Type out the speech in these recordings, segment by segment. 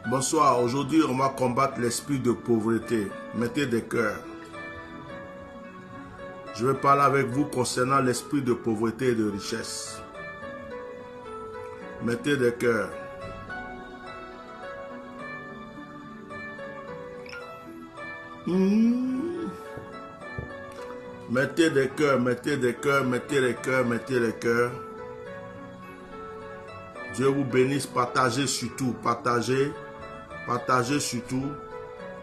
Bonsoir, aujourd'hui on va combattre l'esprit de pauvreté. Mettez des cœurs. Je vais parler avec vous concernant l'esprit de pauvreté et de richesse. Mettez des cœurs. Mettez des cœurs, mettez des cœurs, mettez les cœurs, mettez les cœurs. Dieu vous bénisse, partagez surtout, partagez. Partagez surtout.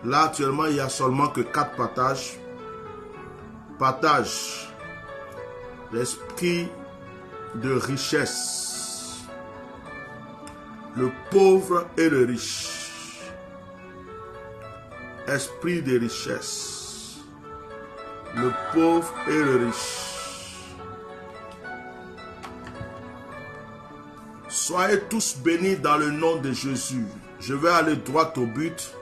Là, actuellement, il n'y a seulement que 4 partages. Partage. L'esprit de richesse. Le pauvre et le riche. Esprit de richesse. Le pauvre et le riche. Soyez tous bénis dans le nom de Jésus. Je vais aller droit au but.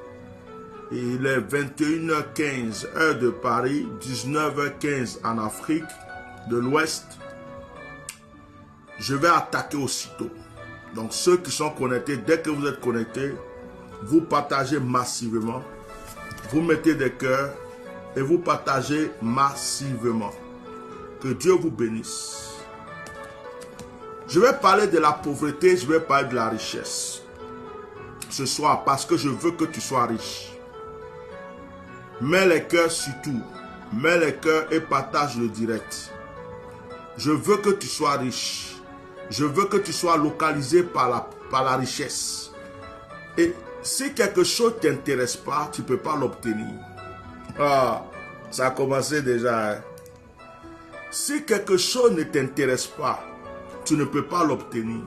Il est 21h15 heure de Paris, 19h15 en Afrique de l'Ouest. Je vais attaquer aussitôt. Donc ceux qui sont connectés, dès que vous êtes connectés, vous partagez massivement. Vous mettez des cœurs et vous partagez massivement. Que Dieu vous bénisse. Je vais parler de la pauvreté, je vais parler de la richesse. Ce soir, parce que je veux que tu sois riche. Mets les cœurs sur tout. Mets les cœurs et partage le direct. Je veux que tu sois riche. Je veux que tu sois localisé par la richesse. Et si quelque chose ne t'intéresse pas, tu ne peux pas l'obtenir. Ah, ça a commencé déjà. Hein? Si quelque chose ne t'intéresse pas, tu ne peux pas l'obtenir.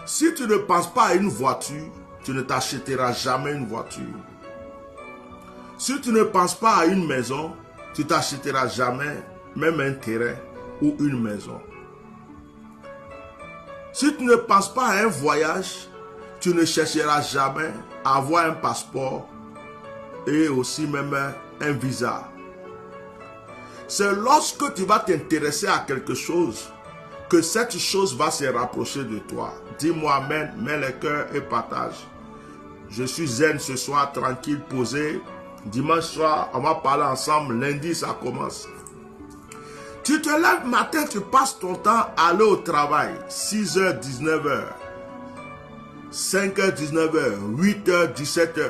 Si tu ne penses pas à une voiture, tu ne t'achèteras jamais une voiture. Si tu ne penses pas à une maison, tu t'achèteras jamais même un terrain ou une maison. Si tu ne penses pas à un voyage, tu ne chercheras jamais à avoir un passeport et aussi même un visa. C'est lorsque tu vas t'intéresser à quelque chose que cette chose va se rapprocher de toi. Dis-moi amen, mets les cœurs et partage. Je suis zen ce soir, tranquille, posé. Dimanche soir, on va parler ensemble. Lundi, ça commence. Tu te lèves matin, tu passes ton temps à aller au travail. 6h, 19h. 5h, 19h. 8h, 17h.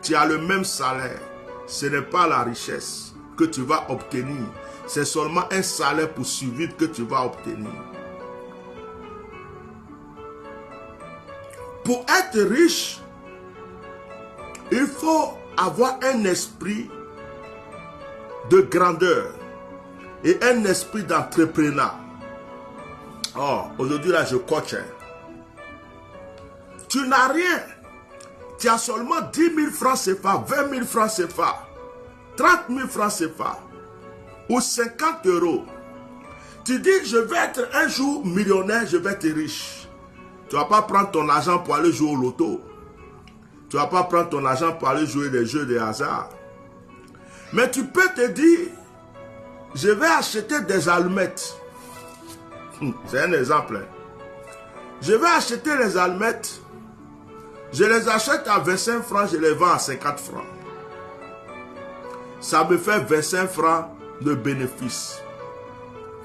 Tu as le même salaire. Ce n'est pas la richesse que tu vas obtenir. C'est seulement un salaire pour survivre que tu vas obtenir. Pour être riche, il faut avoir un esprit de grandeur et un esprit d'entrepreneur. Oh, aujourd'hui là, je coach. Tu n'as rien. Tu as seulement 10 000 francs CFA, 20 000 francs CFA, 30 000 francs CFA. Ou 50 euros. Tu dis, je vais être un jour millionnaire, je vais être riche. Tu ne vas pas prendre ton argent pour aller jouer au loto. Tu ne vas pas prendre ton argent pour aller jouer des jeux de hasard. Mais tu peux te dire, je vais acheter des allumettes. C'est un exemple. Je vais acheter les allumettes. Je les achète à 25 francs, je les vends à 50 francs. Ça me fait 25 francs de bénéfice.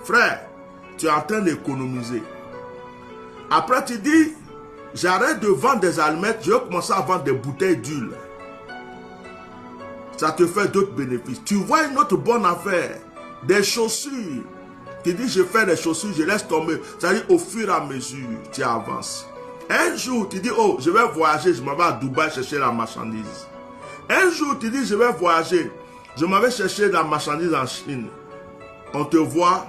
Frère, tu es en train d'économiser. Après tu dis, j'arrête de vendre des allumettes, je vais commencer à vendre des bouteilles d'huile. Ça te fait d'autres bénéfices. Tu vois une autre bonne affaire, des chaussures. Tu dis, je fais des chaussures, je laisse tomber. C'est-à-dire au fur et à mesure, tu avances. Un jour, tu dis, oh, je vais voyager, je m'en vais à Dubaï chercher la marchandise. Un jour, tu dis, je vais voyager. Je m'en vais chercher de la marchandise en Chine. On te voit.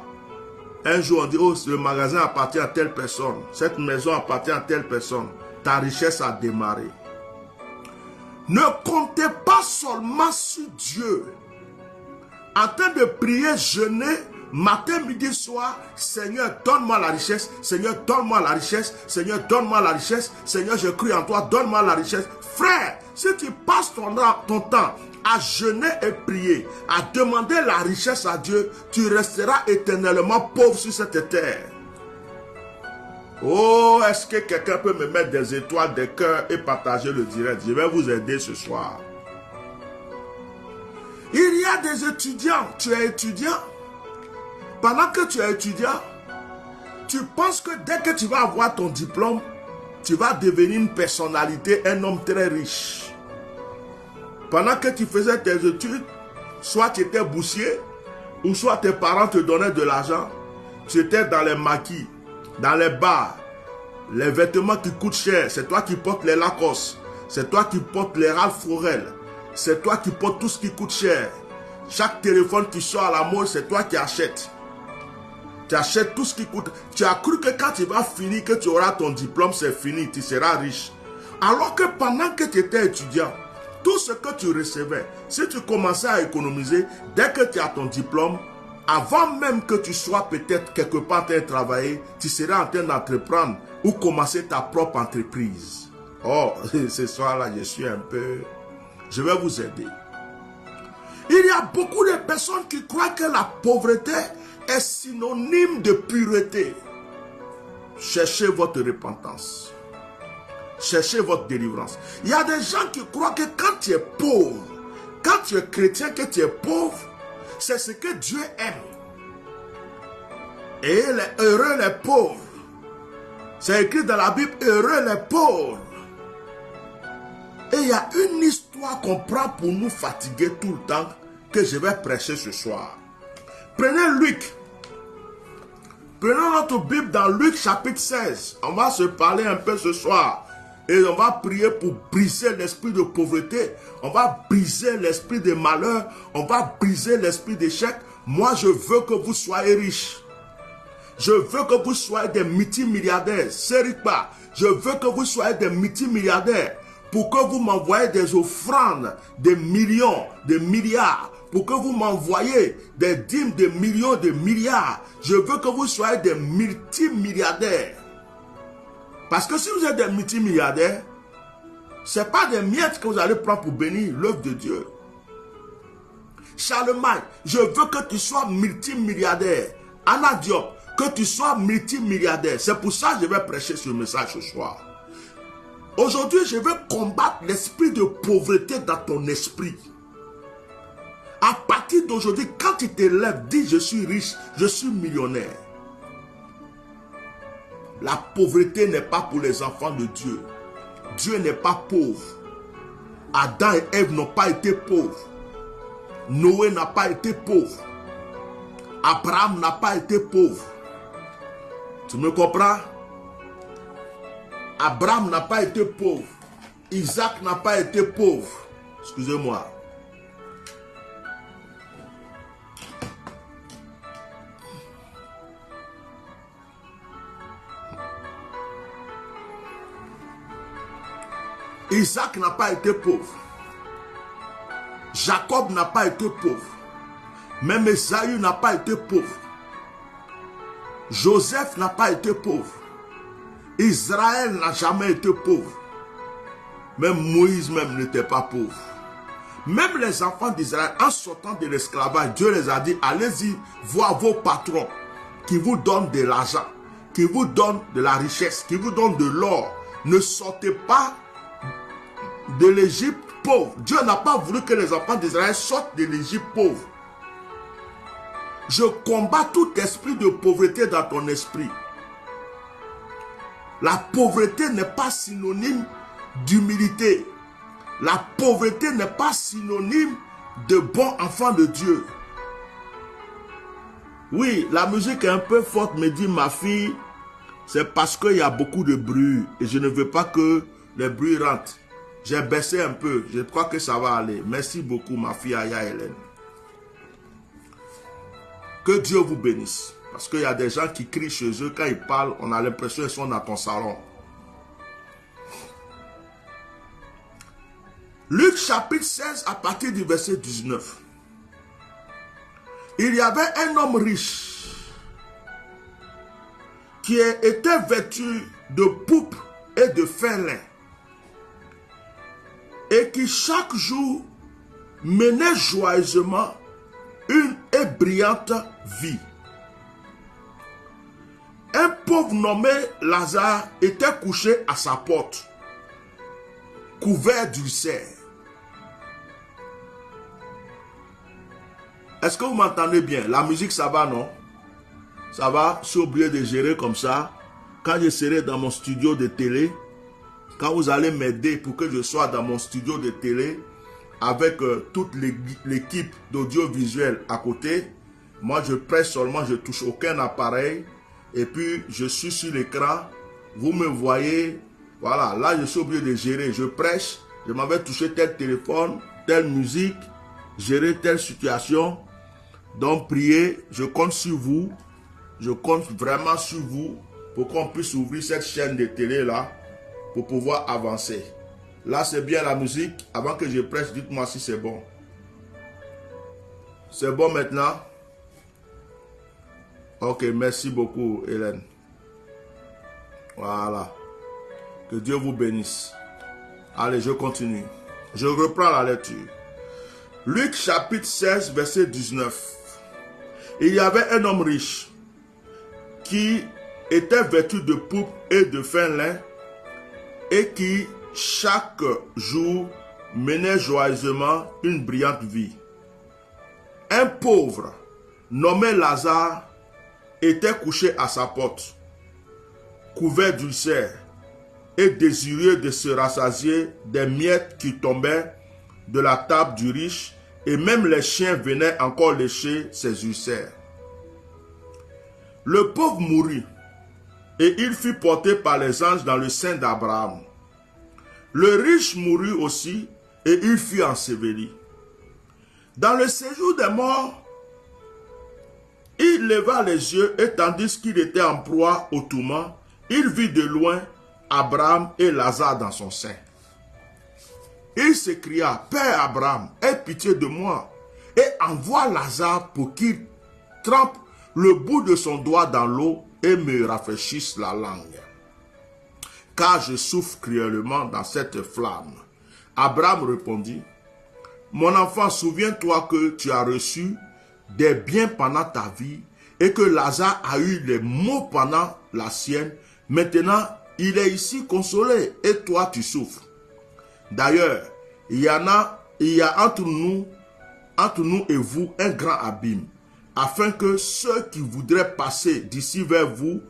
Un jour, on dit, oh, le magasin appartient à telle personne. Cette maison appartient à telle personne. Ta richesse a démarré. Ne comptez pas seulement sur Dieu. En train de prier, jeûner, matin, midi, soir. Seigneur, donne-moi la richesse. Seigneur, donne-moi la richesse. Seigneur, donne-moi la richesse. Seigneur, je crie en toi, donne-moi la richesse. Frère, si tu passes ton temps à jeûner et prier, à demander la richesse à Dieu, tu resteras éternellement pauvre sur cette terre. Oh, est-ce que quelqu'un peut me mettre des étoiles, des cœurs et partager le direct? Je vais vous aider ce soir. Il y a des étudiants. Tu es étudiant. Pendant que tu es étudiant, tu penses que dès que tu vas avoir ton diplôme, tu vas devenir une personnalité, un homme très riche. Pendant que tu faisais tes études, soit tu étais boursier, ou soit tes parents te donnaient de l'argent, tu étais dans les maquis, dans les bars, les vêtements qui coûtent cher, c'est toi qui portes les Lacoste, c'est toi qui portes les Ralph Lauren, c'est toi qui portes tout ce qui coûte cher. Chaque téléphone qui sort à la mode, c'est toi qui achètes. Tu achètes tout ce qui coûte. Tu as cru que quand tu vas finir, que tu auras ton diplôme, c'est fini, tu seras riche. Alors que pendant que tu étais étudiant, tout ce que tu recevais, si tu commençais à économiser, dès que tu as ton diplôme, avant même que tu sois peut-être quelque part en train de travailler, tu seras en train d'entreprendre ou commencer ta propre entreprise. Oh, ce soir-là, je vais vous aider. Il y a beaucoup de personnes qui croient que la pauvreté est synonyme de pureté. Cherchez votre repentance. Cherchez votre délivrance. Il y a des gens qui croient que quand tu es pauvre, quand tu es chrétien, que tu es pauvre, c'est ce que Dieu aime. Et les heureux les pauvres. C'est écrit dans la Bible, heureux les pauvres. Et il y a une histoire qu'on prend pour nous fatiguer tout le temps, que je vais prêcher ce soir. Prenez Luc. Prenons notre Bible dans Luc chapitre 16. On va se parler un peu ce soir. Et on va prier pour briser l'esprit de pauvreté. On va briser l'esprit de malheur. On va briser l'esprit d'échec. Moi, je veux que vous soyez riches. Je veux que vous soyez des multimilliardaires. Serikba, je veux que vous soyez des multimilliardaires. Pour que vous m'envoyez des offrandes, des millions, des milliards. Pour que vous m'envoyez des dîmes de millions, de milliards. Je veux que vous soyez des multimilliardaires. Parce que si vous êtes des multimilliardaires, ce n'est pas des miettes que vous allez prendre pour bénir l'œuvre de Dieu. Charlemagne, je veux que tu sois multimilliardaire. Anna Diop, que tu sois multimilliardaire. C'est pour ça que je vais prêcher ce message ce soir. Aujourd'hui, je vais combattre l'esprit de pauvreté dans ton esprit. À partir d'aujourd'hui, quand tu te lèves, dis je suis riche, je suis millionnaire. La pauvreté n'est pas pour les enfants de Dieu. Dieu n'est pas pauvre. Adam et Ève n'ont pas été pauvres. Noé n'a pas été pauvre. Abraham n'a pas été pauvre. Tu me comprends? Abraham n'a pas été pauvre. Isaac n'a pas été pauvre. Excusez-moi. Isaac n'a pas été pauvre. Jacob n'a pas été pauvre. Même Esaü n'a pas été pauvre. Joseph n'a pas été pauvre. Israël n'a jamais été pauvre. Même Moïse même n'était pas pauvre. Même les enfants d'Israël, en sortant de l'esclavage, Dieu les a dit, allez-y voir vos patrons qui vous donnent de l'argent, qui vous donnent de la richesse, qui vous donnent de l'or. Ne sortez pas de l'Égypte pauvre. Dieu n'a pas voulu que les enfants d'Israël sortent de l'Égypte pauvre. Je combats tout esprit de pauvreté dans ton esprit. La pauvreté n'est pas synonyme d'humilité. La pauvreté n'est pas synonyme de bon enfant de Dieu. Oui, la musique est un peu forte, me dit ma fille. C'est parce qu'il y a beaucoup de bruit et je ne veux pas que les bruits rentrent. J'ai baissé un peu. Je crois que ça va aller. Merci beaucoup, ma fille Aya Hélène. Que Dieu vous bénisse. Parce qu'il y a des gens qui crient chez eux. Quand ils parlent, on a l'impression qu'ils sont dans ton salon. Luc chapitre 16 à partir du verset 19. Il y avait un homme riche qui était vêtu de pourpre et de fin lin et qui chaque jour menait joyeusement une et brillante vie. Un pauvre nommé Lazare était couché à sa porte, couvert d'ulcères. Est-ce que vous m'entendez bien? La musique, ça va, non? Ça va? Si oublié de gérer comme ça, quand je serai dans mon studio de télé, quand vous allez m'aider pour que je sois dans mon studio de télé, avec toute l'équipe d'audiovisuel à côté, moi je presse seulement, je touche aucun appareil, et puis je suis sur l'écran, vous me voyez, voilà, là je suis obligé de gérer, je prêche, je m'en vais toucher tel téléphone, telle musique, gérer telle situation, donc priez, je compte sur vous, je compte vraiment sur vous, pour qu'on puisse ouvrir cette chaîne de télé là, pour pouvoir avancer. Là, c'est bien la musique. Avant que je prêche, dites-moi si c'est bon. C'est bon maintenant? Ok, merci beaucoup, Hélène. Voilà. Que Dieu vous bénisse. Allez, je continue. Je reprends la lecture. Luc chapitre 16, verset 19. Il y avait un homme riche qui était vêtu de pourpre et de fin lin et qui chaque jour menait joyeusement une brillante vie. Un pauvre nommé Lazare était couché à sa porte, couvert d'ulcères et désireux de se rassasier des miettes qui tombaient de la table du riche, et même les chiens venaient encore lécher ses ulcères. Le pauvre mourut et il fut porté par les anges dans le sein d'Abraham. Le riche mourut aussi et il fut enseveli. Dans le séjour des morts, il leva les yeux et tandis qu'il était en proie au tourment, il vit de loin Abraham et Lazare dans son sein. Il s'écria, « Père Abraham, aie pitié de moi et envoie Lazare pour qu'il trempe le bout de son doigt dans l'eau et me rafraîchisse la langue. Car je souffre cruellement dans cette flamme. » Abraham répondit, « Mon enfant, souviens-toi que tu as reçu des biens pendant ta vie et que Lazare a eu les maux pendant la sienne. Maintenant, il est ici consolé et toi tu souffres. D'ailleurs, il y a entre nous et vous un grand abîme, afin que ceux qui voudraient passer d'ici vers vous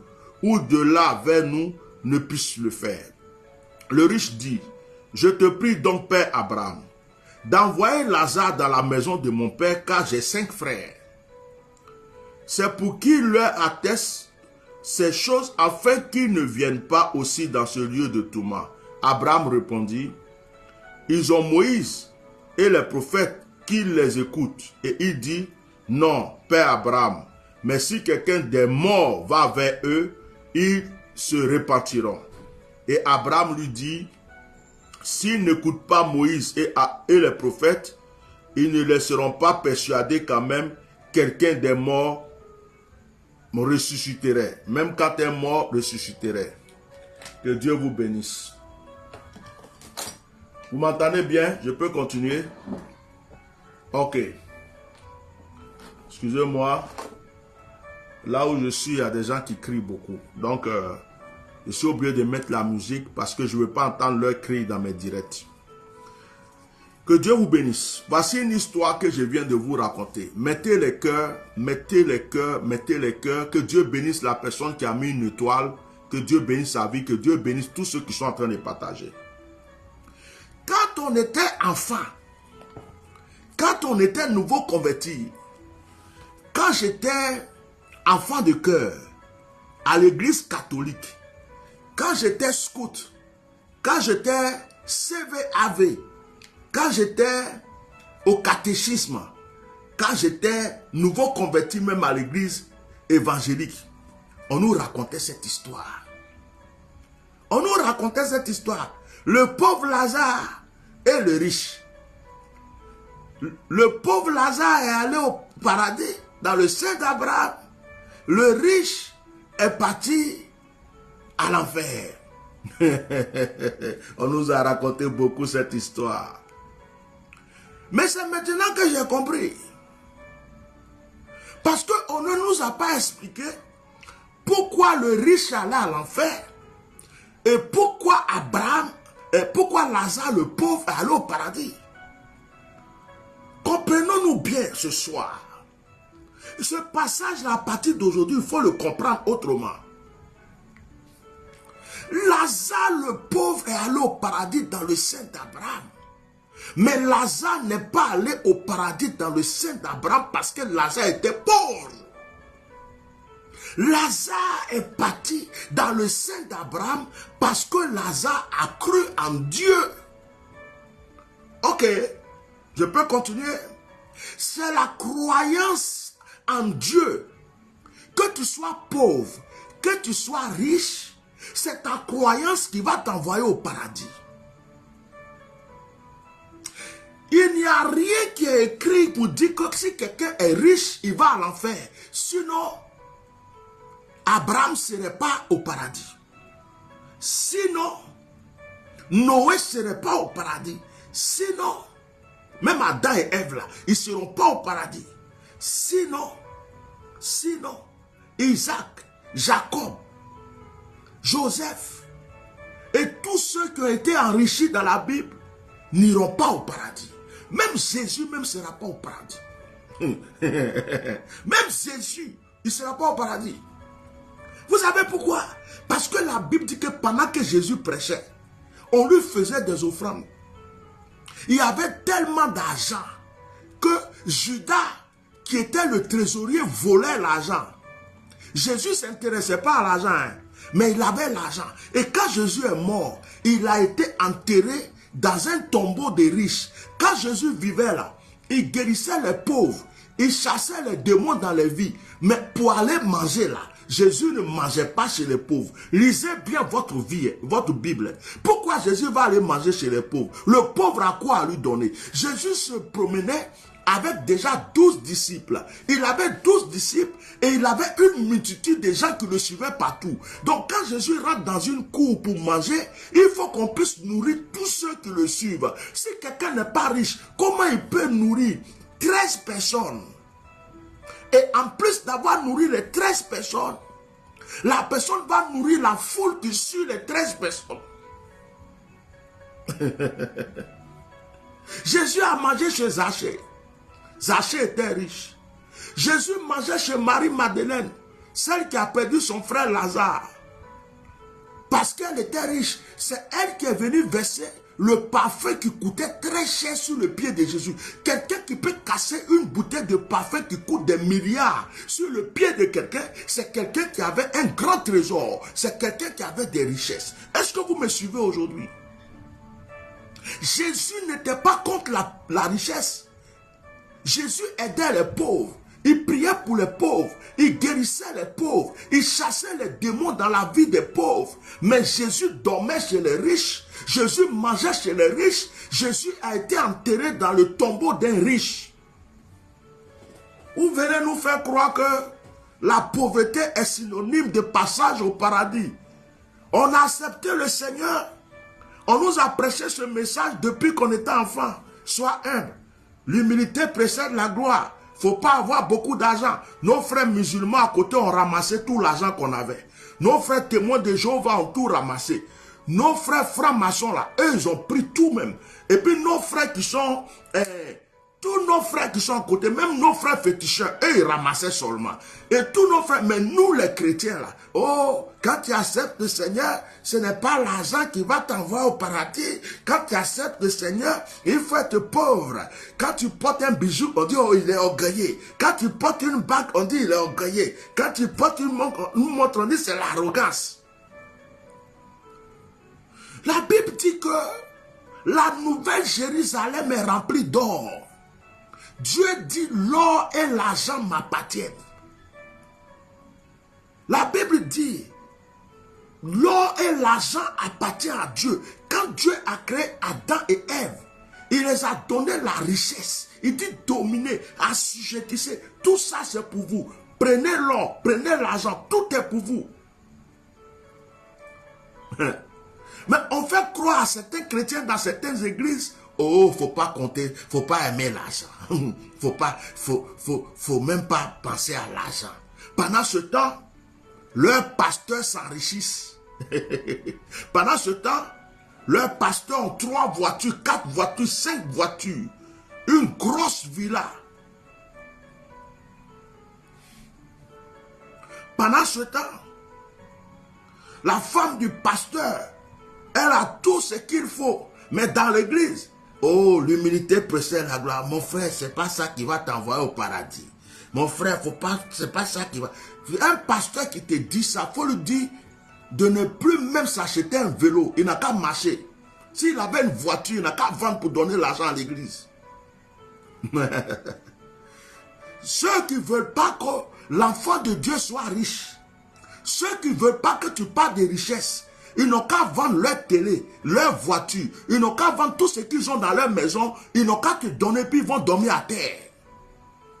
ou de là vers nous ne puissent le faire. » Le riche dit, « Je te prie donc, Père Abraham, d'envoyer Lazare dans la maison de mon père, car j'ai 5 frères. C'est pour qu'il leur atteste ces choses, afin qu'ils ne viennent pas aussi dans ce lieu de tourment. » Abraham répondit, « Ils ont Moïse et les prophètes qui les écoutent. » Et il dit, « Non, Père Abraham, mais si quelqu'un des morts va vers eux, ils se repentiront. » Et Abraham lui dit, « S'ils n'écoutent pas Moïse et les prophètes, ils ne laisseront pas persuader quand même quelqu'un des morts me ressusciterait. Même quand un mort ressusciterait. » Que Dieu vous bénisse. Vous m'entendez bien? Je peux continuer? Ok. Excusez-moi. Là où je suis, il y a des gens qui crient beaucoup. Donc, je suis obligé de mettre la musique parce que je ne veux pas entendre leurs cris dans mes directs. Que Dieu vous bénisse. Voici une histoire que je viens de vous raconter. Mettez les cœurs, mettez les cœurs, mettez les cœurs. Que Dieu bénisse la personne qui a mis une étoile. Que Dieu bénisse sa vie. Que Dieu bénisse tous ceux qui sont en train de partager. Quand on était enfant, quand on était nouveau converti, quand j'étais enfant de cœur à l'église catholique, quand j'étais scout, quand j'étais CVAV, quand j'étais au catéchisme, quand j'étais nouveau converti même à l'église évangélique, on nous racontait cette histoire. On nous racontait cette histoire. Le pauvre Lazare et le riche. Le pauvre Lazare est allé au paradis, dans le sein d'Abraham. Le riche est parti à l'enfer. On nous a raconté beaucoup cette histoire. Mais c'est maintenant que j'ai compris. Parce qu'on ne nous a pas expliqué pourquoi le riche allait à l'enfer? Et pourquoi pourquoi Lazare le pauvre est allé au paradis? Comprenons-nous bien ce soir. Ce passage-là, à partir d'aujourd'hui, il faut le comprendre autrement. Lazare le pauvre est allé au paradis dans le sein d'Abraham. Mais Lazare n'est pas allé au paradis dans le sein d'Abraham parce que Lazare était pauvre. Lazare est parti dans le sein d'Abraham parce que Lazare a cru en Dieu. Ok, je peux continuer. C'est la croyance en Dieu. Que tu sois pauvre, que tu sois riche, c'est ta croyance qui va t'envoyer au paradis. Il n'y a rien qui est écrit pour dire que si quelqu'un est riche, il va à l'enfer. Sinon, Abraham ne serait pas au paradis. Sinon, Noé ne serait pas au paradis. Sinon, même Adam et Ève là, ils ne seront pas au paradis. Sinon, Isaac, Jacob, Joseph et tous ceux qui ont été enrichis dans la Bible n'iront pas au paradis. Même Jésus ne sera pas au paradis. Même Jésus, il ne sera pas au paradis. Vous savez pourquoi? Parce que la Bible dit que pendant que Jésus prêchait, on lui faisait des offrandes. Il y avait tellement d'argent que Judas, qui était le trésorier, volait l'argent. Jésus ne s'intéressait pas à l'argent, hein, mais il avait l'argent. Et quand Jésus est mort, il a été enterré dans un tombeau des riches. Quand Jésus vivait là, il guérissait les pauvres, il chassait les démons dans les vies. Mais pour aller manger là, Jésus ne mangeait pas chez les pauvres. Lisez bien votre vie, votre Bible. Pourquoi Jésus va aller manger chez les pauvres? Le pauvre a quoi à lui donner? Jésus se promenait avec déjà 12 disciples. Il avait 12 disciples et il avait une multitude de gens qui le suivaient partout. Donc quand Jésus rentre dans une cour pour manger, il faut qu'on puisse nourrir tous ceux qui le suivent. Si quelqu'un n'est pas riche, comment il peut nourrir 13 personnes? Et en plus d'avoir nourri les 13 personnes, la personne va nourrir la foule qui suit les 13 personnes. Jésus a mangé chez Zachée. Zachée était riche. Jésus mangeait chez Marie-Madeleine, celle qui a perdu son frère Lazare. Parce qu'elle était riche, c'est elle qui est venue verser le parfum qui coûtait très cher sur le pied de Jésus. Quelqu'un qui peut casser une bouteille de parfum qui coûte des milliards sur le pied de quelqu'un, c'est quelqu'un qui avait un grand trésor. C'est quelqu'un qui avait des richesses. Est-ce que vous me suivez aujourd'hui? Jésus n'était pas contre la richesse. Jésus aidait les pauvres. Il priait pour les pauvres. Il guérissait les pauvres. Il chassait les démons dans la vie des pauvres. Mais Jésus dormait chez les riches. Jésus mangeait chez les riches. Jésus a été enterré dans le tombeau d'un riche. Vous venez nous faire croire que la pauvreté est synonyme de passage au paradis. On a accepté le Seigneur. On nous a prêché ce message depuis qu'on était enfant. Sois humble. L'humilité précède la gloire. Il ne faut pas avoir beaucoup d'argent. Nos frères musulmans à côté ont ramassé tout l'argent qu'on avait. Nos frères témoins de Jéhovah ont tout ramassé. Nos frères francs-maçons là, eux ils ont pris tout même. Et puis nos frères qui sont... tous nos frères qui sont à côté, même nos frères féticheurs, eux ils ramassaient seulement. Et tous nos frères, mais nous les chrétiens là, oh, quand tu acceptes le Seigneur, ce n'est pas l'argent qui va t'envoyer au paradis. Quand tu acceptes le Seigneur, il faut être pauvre. Quand tu portes un bijou, on dit oh il est orgueilleux. Quand tu portes une bague, on dit il est orgueilleux. Quand tu portes une montre, on dit c'est l'arrogance. La Bible dit que la nouvelle Jérusalem est remplie d'or. Dieu dit l'or et l'argent m'appartiennent. La Bible dit l'or et l'argent appartiennent à Dieu. Quand Dieu a créé Adam et Ève, il les a donné la richesse. Il dit dominer, assujettissez. Tout ça c'est pour vous. Prenez l'or, prenez l'argent, tout est pour vous. Mais on fait croire à certains chrétiens dans certaines églises, oh, faut pas compter, faut pas aimer l'argent. Faut même pas penser à l'argent. Pendant ce temps, leurs pasteurs s'enrichissent. Pendant ce temps, leurs pasteurs ont 3 voitures, 4 voitures, 5 voitures, une grosse villa. Pendant ce temps, la femme du pasteur, elle a tout ce qu'il faut. Mais dans l'église, oh, l'humilité précède la gloire. Mon frère, c'est pas ça qui va t'envoyer au paradis. Mon frère, c'est pas ça qui va... Un pasteur qui te dit ça, il faut lui dire de ne plus même s'acheter un vélo. Il n'a qu'à marcher. S'il avait une voiture, il n'a qu'à vendre pour donner l'argent à l'église. Ceux qui ne veulent pas que l'enfant de Dieu soit riche, ceux qui ne veulent pas que tu parles de richesse, ils n'ont qu'à vendre leur télé, leur voiture, ils n'ont qu'à vendre tout ce qu'ils ont dans leur maison, ils n'ont qu'à te donner, puis ils vont dormir à terre.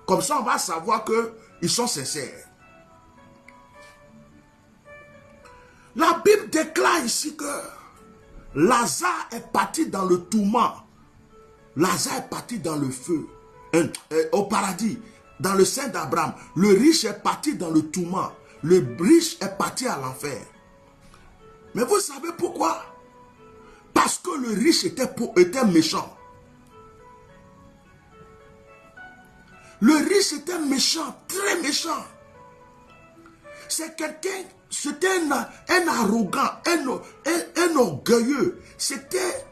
Comme ça, on va savoir qu'ils sont sincères. La Bible déclare ici que Lazare est parti dans le tourment. Lazare est parti dans le feu, au paradis, dans le sein d'Abraham. Le riche est parti dans le tourment. Le riche est parti à l'enfer. Mais vous savez pourquoi? Parce que le riche était méchant. Le riche était méchant, très méchant. C'est quelqu'un, c'était un arrogant, un orgueilleux. C'était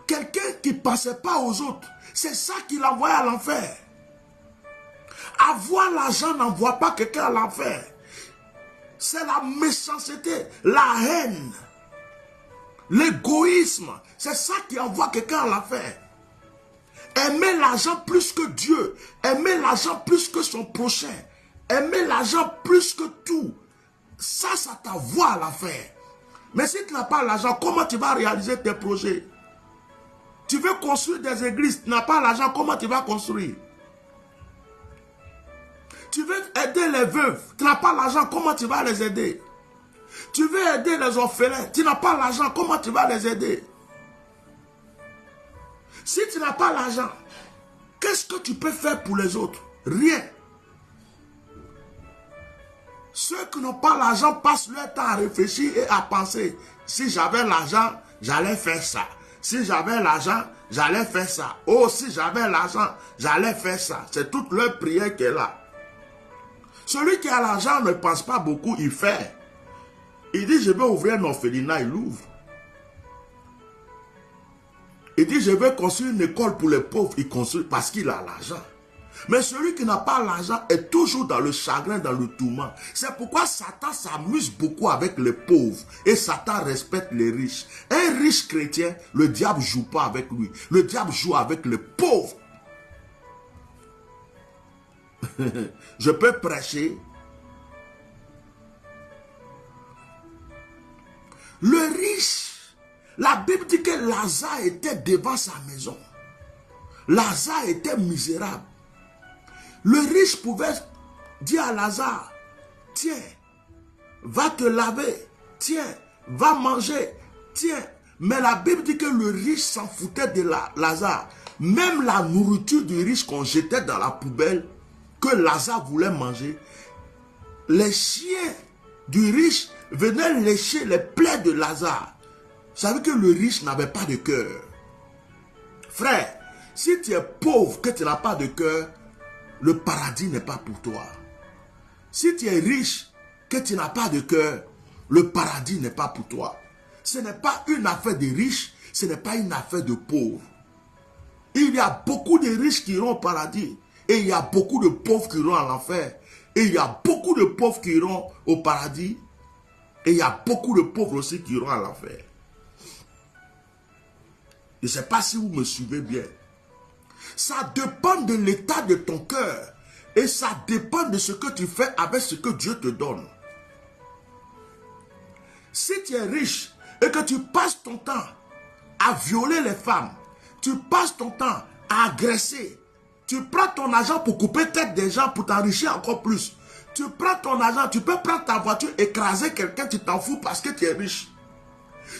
quelqu'un qui ne passait pas aux autres. C'est ça qui l'envoyait à l'enfer. Avoir l'argent n'envoie pas quelqu'un à l'enfer. C'est la méchanceté, la haine, l'égoïsme. C'est ça qui envoie quelqu'un à l'enfer. Aimer l'argent plus que Dieu. Aimer l'argent plus que son prochain. Aimer l'argent plus que tout. Ça t'envoie à l'enfer. Mais si tu n'as pas l'argent, comment tu vas réaliser tes projets? Tu veux construire des églises, tu n'as pas l'argent, comment tu vas construire? Tu veux aider les veuves, tu n'as pas l'argent, comment tu vas les aider? Tu veux aider les orphelins, tu n'as pas l'argent, comment tu vas les aider? Si tu n'as pas l'argent, qu'est-ce que tu peux faire pour les autres? Rien. Ceux qui n'ont pas l'argent passent leur temps à réfléchir et à penser. Si j'avais l'argent, j'allais faire ça. Si j'avais l'argent, j'allais faire ça. Oh, si j'avais l'argent, j'allais faire ça. C'est toute leur prière qui est là. Celui qui a l'argent ne pense pas beaucoup, il fait. Il dit, je vais ouvrir un orphelinat, il l'ouvre. Il dit, je vais construire une école pour les pauvres, il construit parce qu'il a l'argent. Mais celui qui n'a pas l'argent est toujours dans le chagrin, dans le tourment. C'est pourquoi Satan s'amuse beaucoup avec les pauvres. Et Satan respecte les riches. Un riche chrétien, le diable ne joue pas avec lui. Le diable joue avec les pauvres. Je peux prêcher. Le riche, la Bible dit que Lazare était devant sa maison. Lazare était misérable. Le riche pouvait dire à Lazare, tiens, va te laver, tiens, va manger, tiens. Mais la Bible dit que le riche s'en foutait de Lazare. Même la nourriture du riche qu'on jetait dans la poubelle, que Lazare voulait manger, les chiens du riche venaient lécher les plaies de Lazare. Vous savez que le riche n'avait pas de cœur. Frère, si tu es pauvre, que tu n'as pas de cœur, le paradis n'est pas pour toi. Si tu es riche, que tu n'as pas de cœur, le paradis n'est pas pour toi. Ce n'est pas une affaire de riches, ce n'est pas une affaire de pauvres. Il y a beaucoup de riches qui iront au paradis. Et il y a beaucoup de pauvres qui iront à l'enfer. Et il y a beaucoup de pauvres qui iront au paradis. Et il y a beaucoup de pauvres aussi qui iront à l'enfer. Je ne sais pas si vous me suivez bien. Ça dépend de l'état de ton cœur. Et ça dépend de ce que tu fais avec ce que Dieu te donne. Si tu es riche et que tu passes ton temps à violer les femmes, tu passes ton temps à agresser, tu prends ton argent pour couper tête des gens pour t'enrichir encore plus. Tu prends ton argent, tu peux prendre ta voiture, écraser quelqu'un, tu t'en fous parce que tu es riche.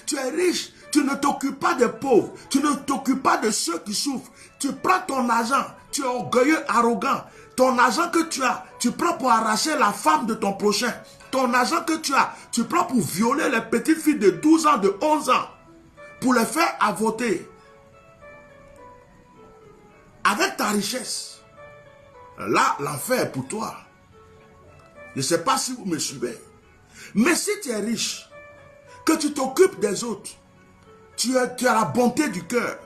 Tu es riche, tu ne t'occupes pas des pauvres, tu ne t'occupes pas de ceux qui souffrent. Tu prends ton argent, tu es orgueilleux, arrogant. Ton argent que tu as, tu prends pour arracher la femme de ton prochain. Ton argent que tu as, tu prends pour violer les petites filles de 12 ans, de 11 ans, pour les faire avorter. Avec ta richesse. Là, l'enfer est pour toi. Je ne sais pas si vous me suivez. Mais si tu es riche, que tu t'occupes des autres, tu as la bonté du cœur,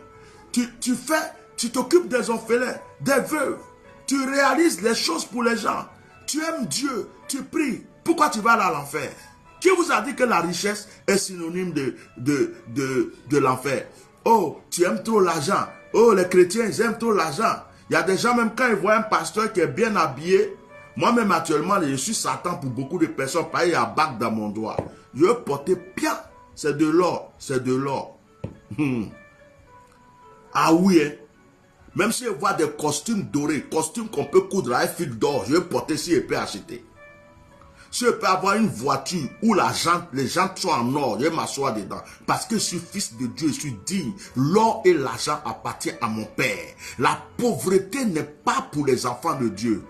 tu t'occupes des orphelins, des veuves, tu réalises les choses pour les gens, tu aimes Dieu, tu pries, pourquoi tu vas aller à l'enfer? Qui vous a dit que la richesse est synonyme de l'enfer? Oh, tu aimes trop l'argent. Oh, les chrétiens, ils aiment trop l'argent. Il y a des gens, même quand ils voient un pasteur qui est bien habillé, moi-même actuellement, je suis Satan pour beaucoup de personnes, pareil, il y a bague dans mon doigt. Je veux porter bien, c'est de l'or, c'est de l'or. Ah oui, hein? Même si je vois des costumes dorés, costumes qu'on peut coudre à fil d'or, je vais porter si je peux acheter. Si je peux avoir une voiture où les jantes sont en or, je vais m'asseoir dedans. Parce que je suis fils de Dieu, je suis digne. L'or et l'argent appartiennent à mon Père. La pauvreté n'est pas pour les enfants de Dieu.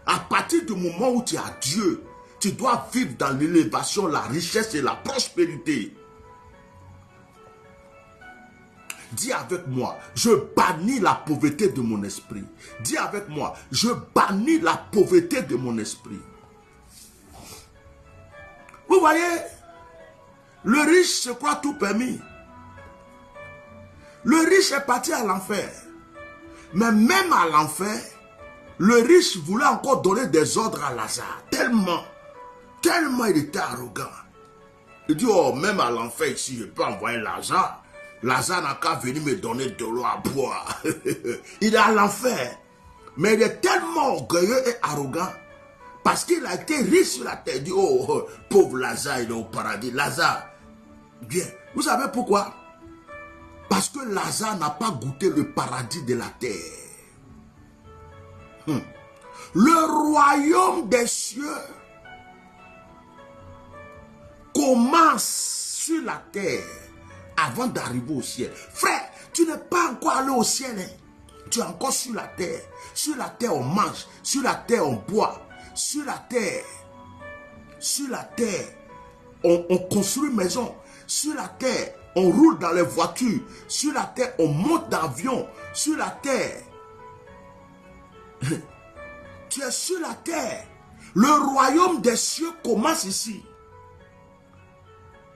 À partir du moment où tu as Dieu, tu dois vivre dans l'élévation, la richesse et la prospérité. Dis avec moi, je bannis la pauvreté de mon esprit. Dis avec moi, je bannis la pauvreté de mon esprit. Vous voyez, le riche se croit tout permis. Le riche est parti à l'enfer. Mais même à l'enfer, le riche voulait encore donner des ordres à Lazare. Tellement il était arrogant. Il dit, oh, même à l'enfer ici, je peux envoyer Lazare. Lazare n'a qu'à venir me donner de l'eau à boire. Il est à l'enfer. Mais il est tellement orgueilleux et arrogant. Parce qu'il a été riche sur la terre. Il dit, oh, pauvre Lazare, il est au paradis. Lazare, bien. Vous savez pourquoi? Parce que Lazare n'a pas goûté le paradis de la terre. Le royaume des cieux commence sur la terre avant d'arriver au ciel. Frère, tu n'es pas encore allé au ciel. Hein? Tu es encore sur la terre. Sur la terre, on mange. Sur la terre, on boit. Sur la terre, on construit une maison. Sur la terre, on roule dans les voitures. Sur la terre, on monte d'avion. Sur la terre, tu es sur la terre. Le royaume des cieux commence ici.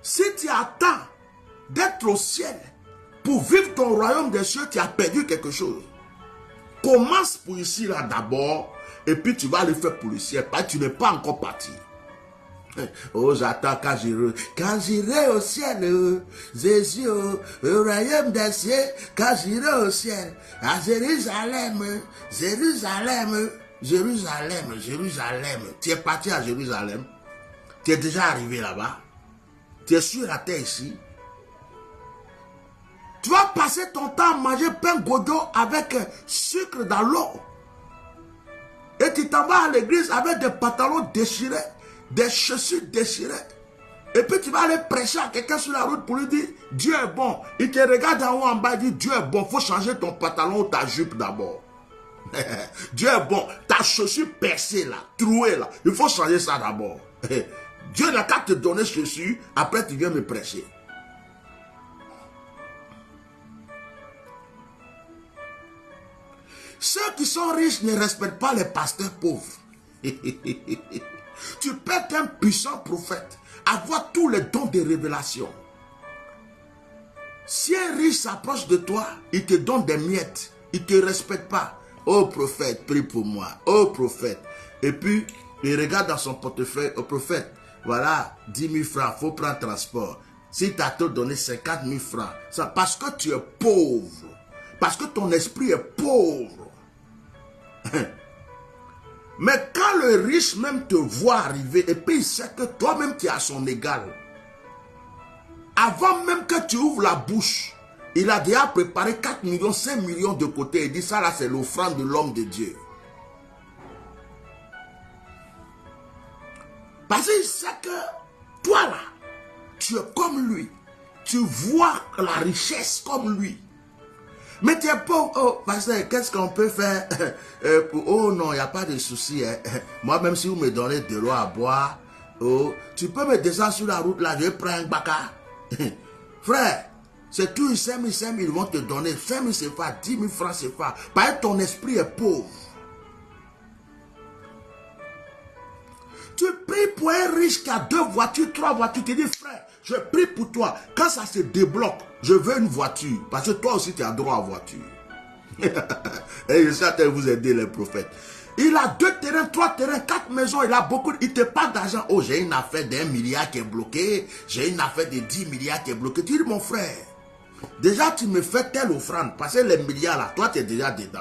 Si tu attends d'être au ciel pour vivre ton royaume des cieux, tu as perdu quelque chose. Commence pour ici là d'abord. Et puis tu vas le faire pour le ciel. Parce que tu n'es pas encore parti. Oh, j'attends quand j'irai au ciel. Jésus, au royaume des cieux. Quand j'irai au ciel. À Jérusalem. Jérusalem. Jérusalem. Jérusalem. Tu es parti à Jérusalem. Tu es déjà arrivé là-bas. Tu es sur la terre ici. Tu vas passer ton temps à manger pain godo avec sucre dans l'eau. Et tu t'en vas à l'église avec des pantalons déchirés, des chaussures déchirées. Et puis tu vas aller prêcher à quelqu'un sur la route pour lui dire, Dieu est bon. Il te regarde en haut en bas, il dit, Dieu est bon. Il faut changer ton pantalon ou ta jupe d'abord. Dieu est bon. Ta chaussure percée là, trouée là. Il faut changer ça d'abord. Dieu n'a qu'à te donner chaussures, après tu viens me prêcher. Ceux qui sont riches ne respectent pas les pasteurs pauvres. Tu peux être un puissant prophète, avoir tous les dons de révélation. Si un riche s'approche de toi, il te donne des miettes, il ne te respecte pas. Oh prophète, prie pour moi. Oh prophète. Et puis, il regarde dans son portefeuille, oh prophète, voilà, 10 000 francs, il faut prendre transport. Si tu as te donné 50 000 francs, c'est parce que tu es pauvre. Parce que ton esprit est pauvre. Mais quand le riche même te voit arriver et puis il sait que toi-même tu es à son égal, avant même que tu ouvres la bouche, il a déjà préparé 4 millions, 5 millions de côté. Il dit ça là c'est l'offrande de l'homme de Dieu. Parce qu'il sait que toi là, tu es comme lui. Tu vois la richesse comme lui. Mais tu es pauvre. Oh, pasteur, qu'est-ce qu'on peut faire? Oh non, il n'y a pas de souci. Hein. Moi, même si vous me donnez de l'eau à boire, oh, tu peux me descendre sur la route là, je prends un baka. Frère, c'est tout 5 000, ils vont te donner 5 000 CFA, 10 000 francs CFA. Parce que ton esprit est pauvre. Tu pries pour un riche qui a 2 voitures, 3 voitures. Tu dis, frère, je prie pour toi. Quand ça se débloque, je veux une voiture. Parce que toi aussi, tu as droit à voiture. Et je suis en train de vous aider, les prophètes. Il a 2 terrains, 3 terrains, 4 maisons. Il a beaucoup. Il te parle d'argent. Oh, j'ai une affaire d'1 milliard qui est bloquée. J'ai une affaire de 10 milliards qui est bloquée. Tu dis, mon frère, déjà, tu me fais telle offrande. Parce que les milliards là, toi, tu es déjà dedans.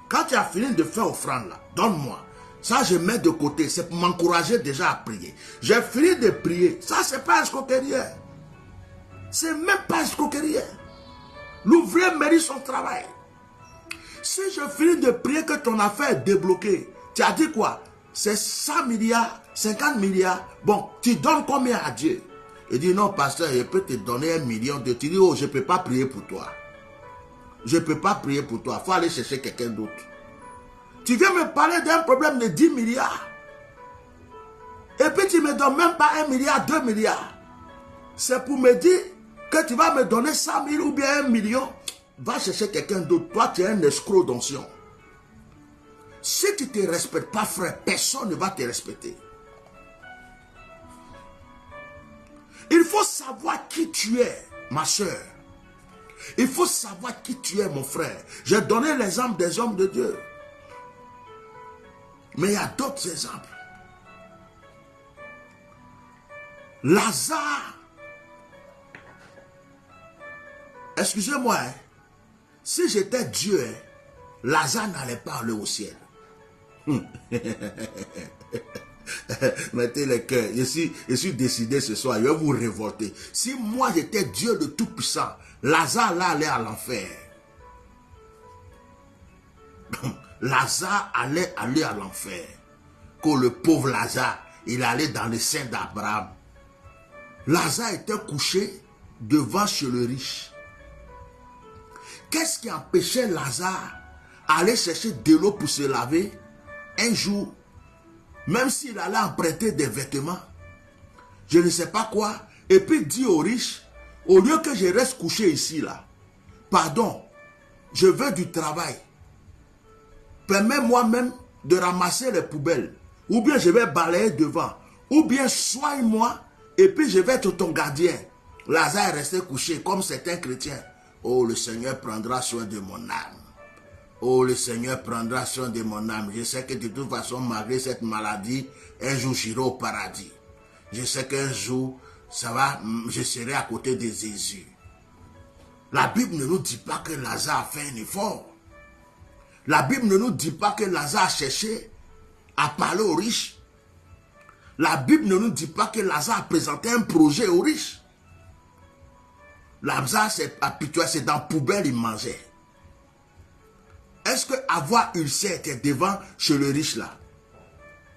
Quand tu as fini de faire offrande là, donne-moi. Ça, je mets de côté. C'est pour m'encourager déjà à prier. J'ai fini de prier. Ça, c'est pas escroquerie. C'est même pas escroquerie. L'ouvrier mérite son travail. Si je finis de prier que ton affaire est débloquée, tu as dit quoi? C'est 100 milliards, 50 milliards. Bon, tu donnes combien à Dieu? Il dit non, pasteur, je peux te donner 1 million de. Tu dis, oh, je ne peux pas prier pour toi. Je ne peux pas prier pour toi. Il faut aller chercher quelqu'un d'autre. Tu viens me parler d'un problème de 10 milliards. Et puis tu ne me donnes même pas 1 milliard, 2 milliards. C'est pour me dire que tu vas me donner 100 000 ou bien 1 million. Va chercher quelqu'un d'autre. Toi, tu es un escroc d'onction. Si tu ne te respectes pas, frère, personne ne va te respecter. Il faut savoir qui tu es, ma soeur. Il faut savoir qui tu es, mon frère. J'ai donné l'exemple des hommes de Dieu. Mais il y a d'autres exemples. Lazare. Excusez-moi, hein. Si j'étais Dieu, hein, Lazare n'allait pas aller au ciel. Mettez les cœurs. Je suis décidé ce soir. Je vais vous révolter. Si moi j'étais Dieu de Tout-Puissant, Lazare là allait à l'enfer. Lazare allait aller à l'enfer. Que le pauvre Lazare, il allait dans le sein d'Abraham. Lazare était couché devant chez le riche. Qu'est-ce qui empêchait Lazare d'aller chercher de l'eau pour se laver un jour, même s'il allait emprunter des vêtements, je ne sais pas quoi, et puis dit au riche, au lieu que je reste couché ici là, pardon, je veux du travail. Permets-moi même de ramasser les poubelles. Ou bien je vais balayer devant. Ou bien soigne-moi et puis je vais être ton gardien. Lazare est resté couché comme certains chrétiens. Oh, le Seigneur prendra soin de mon âme. Oh, le Seigneur prendra soin de mon âme. Je sais que de toute façon, malgré cette maladie, un jour j'irai au paradis. Je sais qu'un jour, ça va, je serai à côté de Jésus. La Bible ne nous dit pas que Lazare a fait un effort. La Bible ne nous dit pas que Lazare a cherché à parler aux riches. La Bible ne nous dit pas que Lazare a présenté un projet aux riches. Lazare s'est habitué, c'est dans la poubelle, il mangeait. Est-ce que avoir ulcère était devant chez le riche là?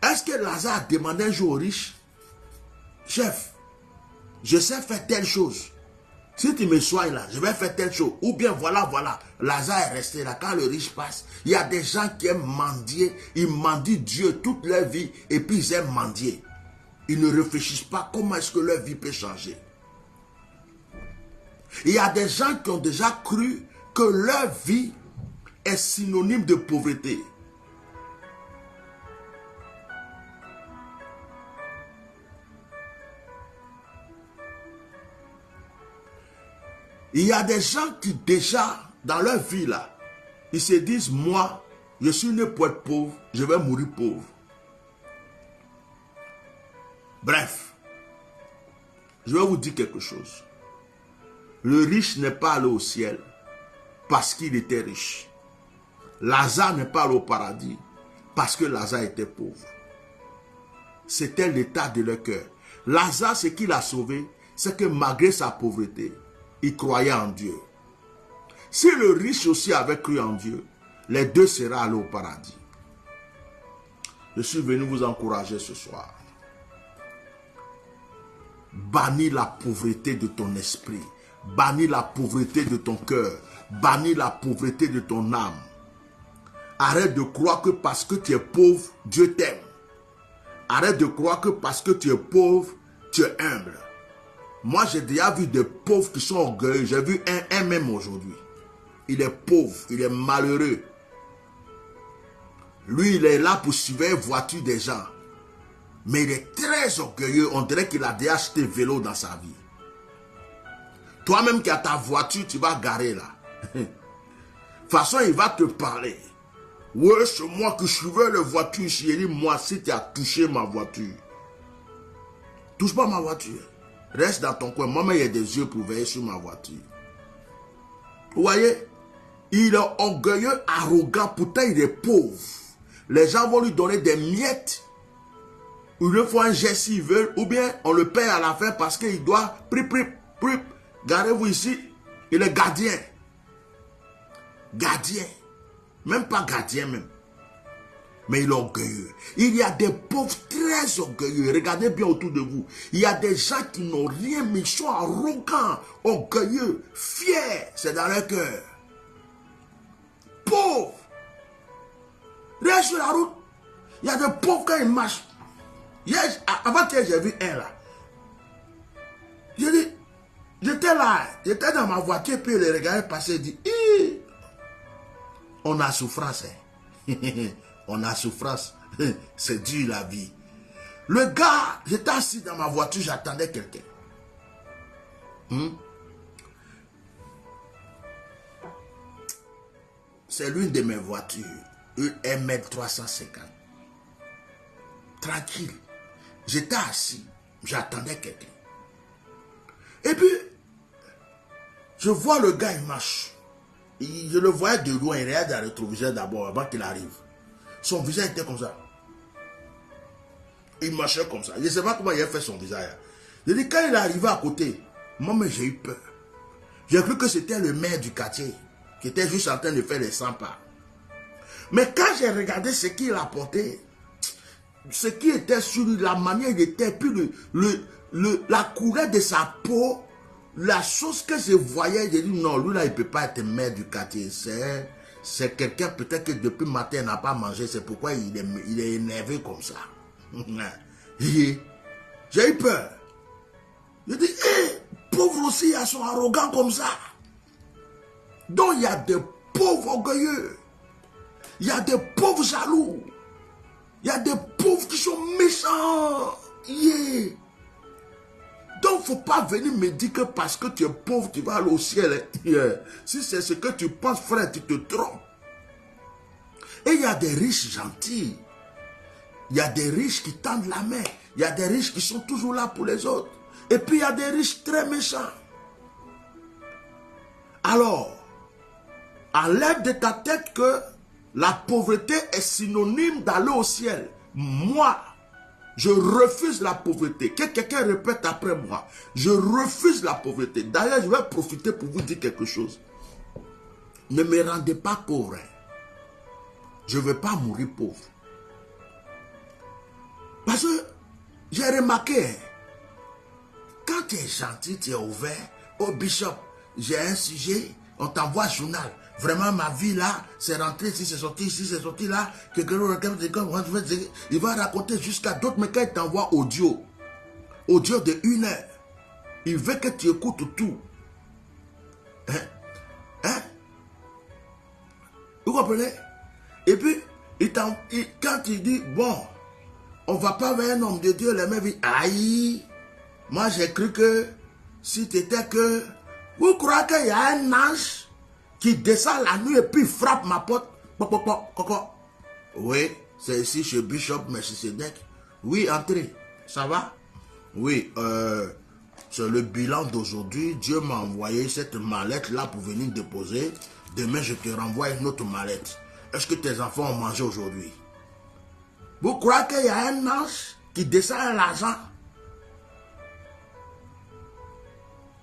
Est-ce que Lazare a demandé un jour au riche? Chef, je sais faire telle chose. Si tu me soignes là, je vais faire telle chose. Ou bien voilà. Lazare est resté là. Quand le riche passe, il y a des gens qui aiment mendier. Ils mendient Dieu toute leur vie et puis ils aiment mendier. Ils ne réfléchissent pas comment est-ce que leur vie peut changer. Il y a des gens qui ont déjà cru que leur vie est synonyme de pauvreté. Il y a des gens qui déjà, dans leur vie là, ils se disent, moi, je suis né pour être pauvre, je vais mourir pauvre. Bref, je vais vous dire quelque chose. Le riche n'est pas allé au ciel parce qu'il était riche. Lazare n'est pas allé au paradis parce que Lazare était pauvre. C'était l'état de leur cœur. Lazare, ce qu'il a sauvé, c'est que malgré sa pauvreté, il croyait en Dieu. Si le riche aussi avait cru en Dieu, les deux seraient allés au paradis. Je suis venu vous encourager ce soir. Bannis la pauvreté de ton esprit. Bannis la pauvreté de ton cœur. bannir la pauvreté de ton âme. Arrête de croire que parce que tu es pauvre, Dieu t'aime. Arrête de croire que parce que tu es pauvre, tu es humble. Moi, j'ai déjà vu des pauvres qui sont orgueilleux. J'ai vu un même aujourd'hui. Il est pauvre, il est malheureux. Lui, il est là pour surveiller la voiture des gens. Mais il est très orgueilleux. On dirait qu'il a déjà acheté vélo dans sa vie. Toi-même qui as ta voiture, tu vas garer là. De toute façon, il va te parler. Ouais, c'est moi qui surveille la voiture ici. Il dit, moi, si tu as touché ma voiture. Touche pas ma voiture. Reste dans ton coin. Moi-même, il y a des yeux pour veiller sur ma voiture. Vous voyez? Il est orgueilleux, arrogant. Pourtant, il est pauvre. Les gens vont lui donner des miettes. Ou lui font un geste s'ils veulent. Ou bien, on le paye à la fin parce qu'il doit... Gardez-vous ici. Il est gardien. Gardien. Même pas gardien même. Mais il est orgueilleux. Il y a des pauvres très orgueilleux. Regardez bien autour de vous. Il y a des gens qui n'ont rien, mais ils sont arrogants, orgueilleux, fiers. C'est dans leur cœur. Pauvres. Reste sur la route. Il y a des pauvres quand ils marchent. Avant-hier, j'ai vu un là. J'ai dit, j'étais là, j'étais dans ma voiture, puis le regardait passer et dit, on a souffrance. Hein. On a souffrance. C'est dur la vie. Le gars, j'étais assis dans ma voiture, j'attendais quelqu'un. C'est l'une de mes voitures, une ML350. Tranquille. J'étais assis, j'attendais quelqu'un. Et puis, je vois le gars, il marche. Je le voyais de loin, il regarde dans le rétroviseur d'abord, avant qu'il arrive. Son visage était comme ça. Il marchait comme ça. Je ne sais pas comment il a fait son visage. Je dis, quand il est arrivé à côté, moi, j'ai eu peur. J'ai cru que c'était le maire du quartier, qui était juste en train de faire les 100 pas. Mais quand j'ai regardé ce qu'il apportait, ce qui était sur lui, la manière il était, puis la couleur de sa peau, la chose que je voyais, j'ai dit non, lui là, il ne peut pas être maire du quartier. C'est quelqu'un peut-être que depuis le matin, il n'a pas mangé, c'est pourquoi il est énervé comme ça. J'ai eu peur. Je dis, pauvres aussi, ils sont arrogants comme ça. Donc il y a des pauvres orgueilleux. Il y a des pauvres jaloux. Il y a des pauvres qui sont méchants. Donc, il ne faut pas venir me dire que parce que tu es pauvre, tu vas aller au ciel. Si c'est ce que tu penses, frère, tu te trompes. Et il y a des riches gentils. Il y a des riches qui tendent la main. Il y a des riches qui sont toujours là pour les autres. Et puis, il y a des riches très méchants. Alors, enlève de ta tête que la pauvreté est synonyme d'aller au ciel. Moi, je refuse la pauvreté. Que quelqu'un répète après moi. Je refuse la pauvreté. D'ailleurs, je vais profiter pour vous dire quelque chose. Ne me rendez pas pauvre. Je ne veux pas mourir pauvre. Parce que j'ai remarqué, quand tu es gentil, tu es ouvert. Oh Bishop, j'ai un sujet, on t'envoie un journal. Vraiment, ma vie là, c'est rentré ici, c'est sorti ici, c'est sorti là. Il va raconter jusqu'à d'autres, mais quand il t'envoie audio de 1 heure, il veut que tu écoutes tout. Vous comprenez? Et puis, quand il dit, bon, on ne va pas vers un homme de Dieu, les mecs disent, aïe, moi j'ai cru que si tu étais que... Vous croyez qu'il y a un ange qui descend la nuit et puis frappe ma porte? Oui, c'est ici chez Bishop Melchisedec. Oui, entrez. Ça va? Oui, c'est le bilan d'aujourd'hui. Dieu m'a envoyé cette mallette-là pour venir déposer. Demain, je te renvoie une autre mallette. Est-ce que tes enfants ont mangé aujourd'hui? Vous croyez qu'il y a un ange qui descend l'argent?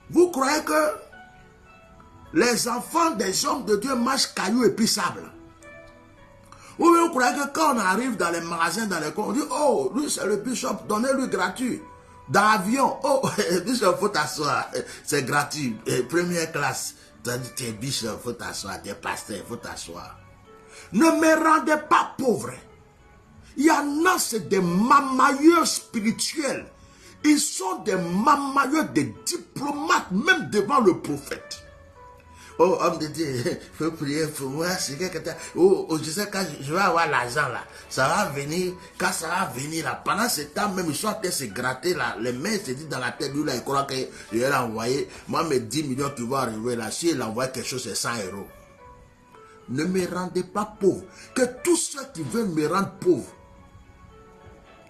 Vous croyez que les enfants des hommes de Dieu mangent cailloux et puis sable? Ou bien vous croyez que quand on arrive dans les magasins, dans les coins, on dit, oh, lui c'est le bishop, donnez-lui gratuit. Dans l'avion, oh, bishop, faut t'asseoir, c'est gratuit, première classe. Tu es bishop, il faut t'asseoir. Tu es pasteur, il faut t'asseoir. Ne me rendez pas pauvre. Il y en a, c'est des mamailleurs spirituels. Ils sont des mamailleurs, des diplomates, même devant le prophète. Oh, homme de Dieu, il faut prier pour moi. Oh, je sais quand je vais avoir l'argent là, ça va venir. Quand ça va venir là, pendant ce temps même, ils sont en train de se gratter là. Les mains se disent dans la tête, lui là, il croit que je vais l'envoyer. Moi, mes 10 millions qui vont arriver là, si il envoie quelque chose, c'est 100 euros. Ne me rendez pas pauvre. Que tous ceux qui veulent me rendre pauvre,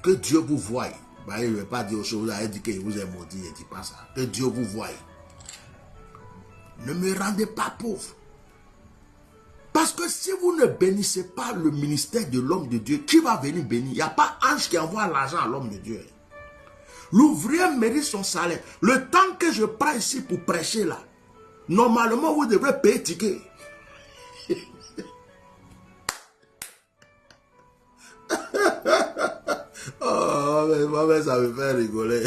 que Dieu vous voie. Bah, il ne veut pas dire aux choses, il dit qu'il vous est maudit, il ne dit pas ça. Que Dieu vous voie. Ne me rendez pas pauvre. Parce que si vous ne bénissez pas le ministère de l'homme de Dieu, qui va venir bénir? Il n'y a pas ange qui envoie l'argent à l'homme de Dieu. L'ouvrier mérite son salaire. Le temps que je prends ici pour prêcher là, normalement vous devrez payer ticket. Oh, mais ça me fait rigoler.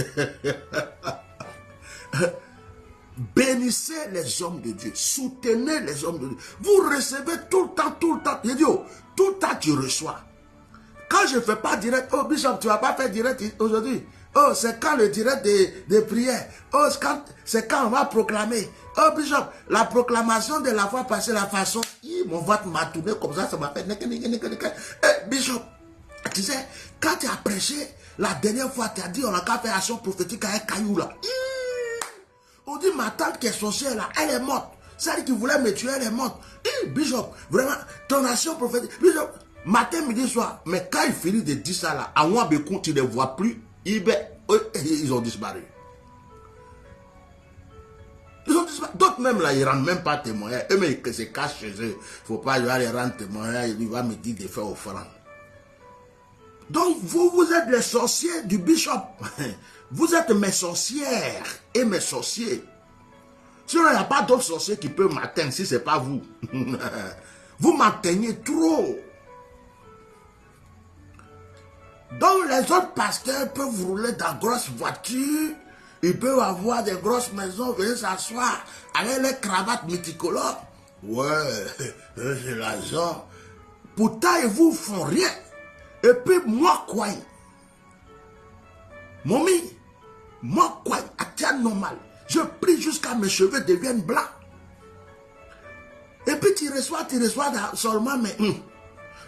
Bénissez les hommes de Dieu. Soutenez les hommes de Dieu. Vous recevez tout le temps, tout le temps. Je dis, oh, tout le temps tu reçois. Quand je ne fais pas direct, oh Bishop, tu ne vas pas faire direct aujourd'hui. Oh, c'est quand le direct des prières. Oh, c'est quand on va proclamer. Oh Bishop, la proclamation de la fois passée, la façon, mon vote m'a tourné comme ça m'a fait. Bishop, tu sais, quand tu as prêché, la dernière fois, tu as dit, on a qu'à faire action prophétique à un caillou là. On dit, ma tante qui est sorcière là, elle est morte. Celle qui voulait me tuer, elle est morte. Bishop, vraiment, ton action prophétique. Bishop, matin, midi, soir. Mais quand il finit de dire ça là, à moi, tu ne les vois plus. Ils ont disparu. Ils ont disparu. D'autres même là, ils ne rendent même pas témoignage. Eux, mais ils se cachent chez eux. Il ne faut pas les rendre témoignage. Il va me dire de faire offrande. Donc, vous êtes les sorciers du bishop. Vous êtes mes sorcières et mes sorciers. Sinon, il n'y a pas d'autres sorciers qui peuvent m'atteindre si ce n'est pas vous. Vous m'atteignez trop. Donc, les autres pasteurs peuvent rouler dans de grosses voitures. Ils peuvent avoir des grosses maisons, venir s'asseoir avec les cravates multicolores. Ouais, j'ai l'argent. Pourtant, ils ne vous font rien. Et puis, moi, quoi? Mommy, moi, quoi? À tiens normal. Je prie jusqu'à mes cheveux deviennent blancs. Et puis, tu reçois seulement, mais...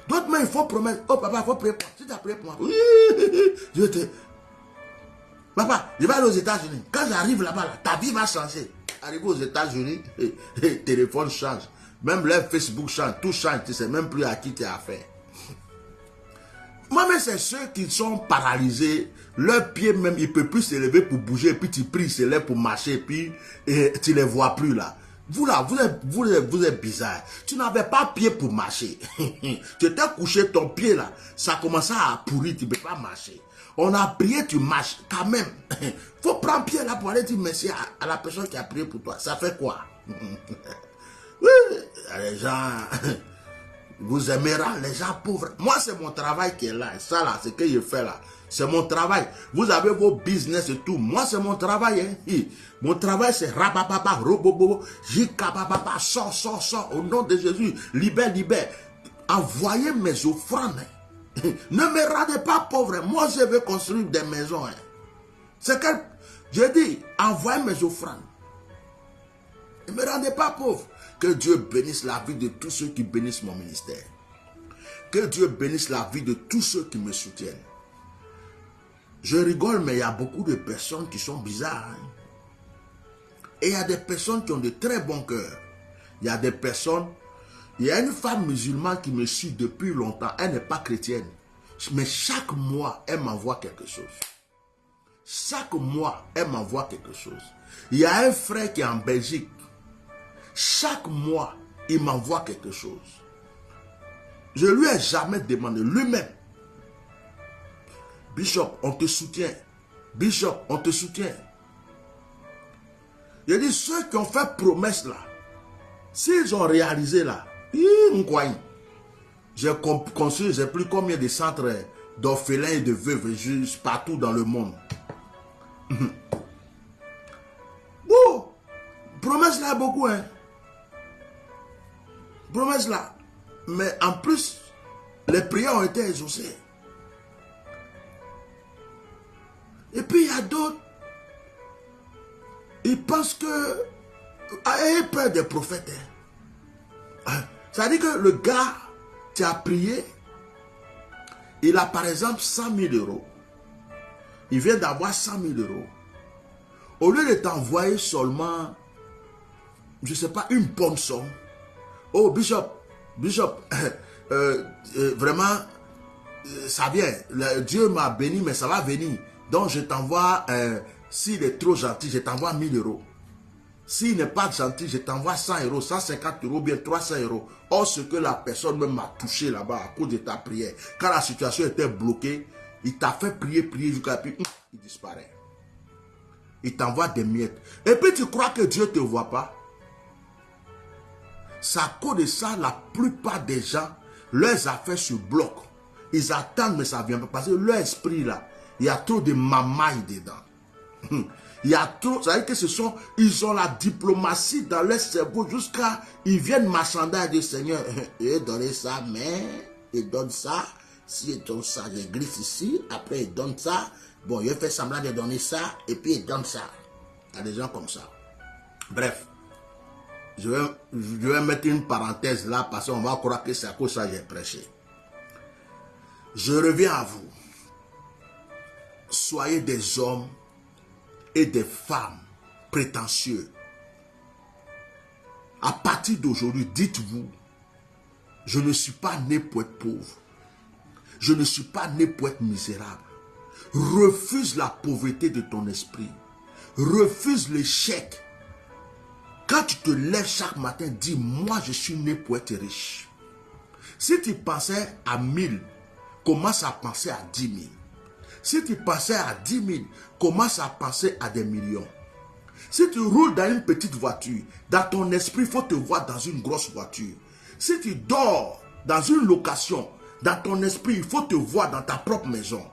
D'autres, mais il faut promettre. Oh, papa, il faut prier pour moi. Si tu as prié pour moi. Je te... Papa, je vais aller aux États-Unis. Quand j'arrive là-bas, là, ta vie va changer. Arrivé aux États-Unis, le téléphone change. Même leur Facebook change. Tout change. Tu ne sais même plus à qui tu as affaire. Moi-même, c'est ceux qui sont paralysés. Leurs pieds même, ils ne peuvent plus se lever pour bouger. Et puis tu pries, ils se lèvent pour marcher. Et puis tu ne les vois plus là. Vous là, vous êtes bizarre. Tu n'avais pas pied pour marcher. Tu étais couché, ton pied là. Ça commençait à pourrir, tu ne peux pas marcher. On a prié, tu marches quand même. Faut prendre pied là pour aller dire merci à la personne qui a prié pour toi. Ça fait quoi? Oui, les gens... Vous aimez les gens pauvres. Moi, c'est mon travail qui est là. Ça, là, c'est ce que je fais là. C'est mon travail. Vous avez vos business et tout. Moi, c'est mon travail. Hein. Mon travail, c'est rabababa, robobobo, jikabababa, sort. Au nom de Jésus, libère. Envoyez mes offrandes. Ne me rendez pas pauvre. Moi, je veux construire des maisons. Hein. C'est que je dis, envoyez mes offrandes. Ne me rendez pas pauvre. Que Dieu bénisse la vie de tous ceux qui bénissent mon ministère. Que Dieu bénisse la vie de tous ceux qui me soutiennent. Je rigole, mais il y a beaucoup de personnes qui sont bizarres. Hein? Et il y a des personnes qui ont de très bons cœurs. Il y a des personnes... Il y a une femme musulmane qui me suit depuis longtemps. Elle n'est pas chrétienne. Mais chaque mois, elle m'envoie quelque chose. Chaque mois, elle m'envoie quelque chose. Il y a un frère qui est en Belgique. Chaque mois, il m'envoie quelque chose. Je lui ai jamais demandé, lui-même. Bishop, on te soutient. Bishop, on te soutient. Il dit, ceux qui ont fait promesse là, s'ils ont réalisé là, j'ai construit, je ne sais plus combien de centres d'orphelins et de veuves juste partout dans le monde. Bon, promesse là beaucoup, hein. promesse là. Mais en plus, les prières ont été exaucées. Et puis il y a d'autres, ils pensent que, ayez peur des prophètes. Ça veut dire que le gars, tu as prié, il a par exemple 100 000 euros. Il vient d'avoir 100 000 euros. Au lieu de t'envoyer seulement, je ne sais pas, une bonne somme. Oh, Bishop, vraiment, ça vient. Dieu m'a béni, mais ça va venir. Donc, je t'envoie, s'il est trop gentil, je t'envoie 1000 euros. S'il n'est pas gentil, je t'envoie 100 euros, 150 euros, bien 300 euros. Or, ce que la personne même m'a touché là-bas à cause de ta prière. Quand la situation était bloquée, il t'a fait prier jusqu'à puis il disparaît. Il t'envoie des miettes. Et puis tu crois que Dieu ne te voit pas? C'est à cause de ça, la plupart des gens, leurs affaires se bloquent. Ils attendent, mais ça ne vient pas. Parce que leur esprit là, il y a trop de mamailles dedans. Il y a trop, ça veut dire que ils ont la diplomatie dans leur cerveau jusqu'à, ils viennent marchander à Dieu, Seigneur, il donne ça, mais il donne ça. Si il donne ça, je glisse ici, après il donne ça. Bon, il fait semblant de donner ça, et puis il donne ça. Il y a des gens comme ça. Bref, je vais mettre une parenthèse là, parce qu'on va croire que c'est à cause de ça que j'ai prêché. Je reviens à vous. Soyez des hommes et des femmes prétentieux. À partir d'aujourd'hui, dites-vous, je ne suis pas né pour être pauvre. Je ne suis pas né pour être misérable. Refuse la pauvreté de ton esprit. Refuse l'échec. Quand tu te lèves chaque matin, dis, moi je suis né pour être riche. Si tu pensais à 1000, commence à penser à 10 000. Si tu pensais à 10 000, commence à penser à des millions. Si tu roules dans une petite voiture, dans ton esprit, il faut te voir dans une grosse voiture. Si tu dors dans une location, dans ton esprit, il faut te voir dans ta propre maison.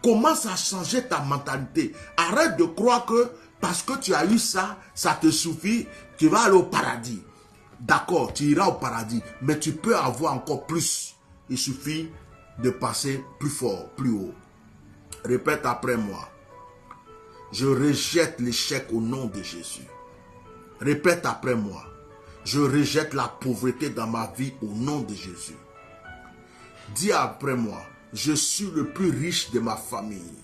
Commence à changer ta mentalité. Arrête de croire que parce que tu as eu ça, ça te suffit, tu vas aller au paradis. D'accord, tu iras au paradis, mais tu peux avoir encore plus. Il suffit de passer plus fort, plus haut. Répète après moi. Je rejette l'échec au nom de Jésus. Répète après moi. Je rejette la pauvreté dans ma vie au nom de Jésus. Dis après moi. Je suis le plus riche de ma famille.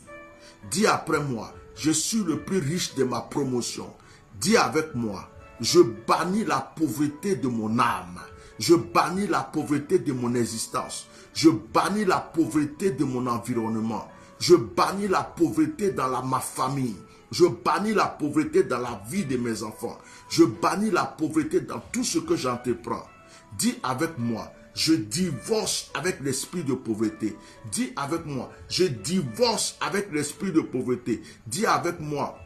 Dis après moi. Je suis le plus riche de ma promotion. Dis avec moi. Je bannis la pauvreté de mon âme. Je bannis la pauvreté de mon existence. Je bannis la pauvreté de mon environnement. Je bannis la pauvreté dans ma famille. Je bannis la pauvreté dans la vie de mes enfants. Je bannis la pauvreté dans tout ce que j'entreprends. Dis avec moi. Je divorce avec l'esprit de pauvreté. Dis avec moi. Je divorce avec l'esprit de pauvreté. Dis avec moi.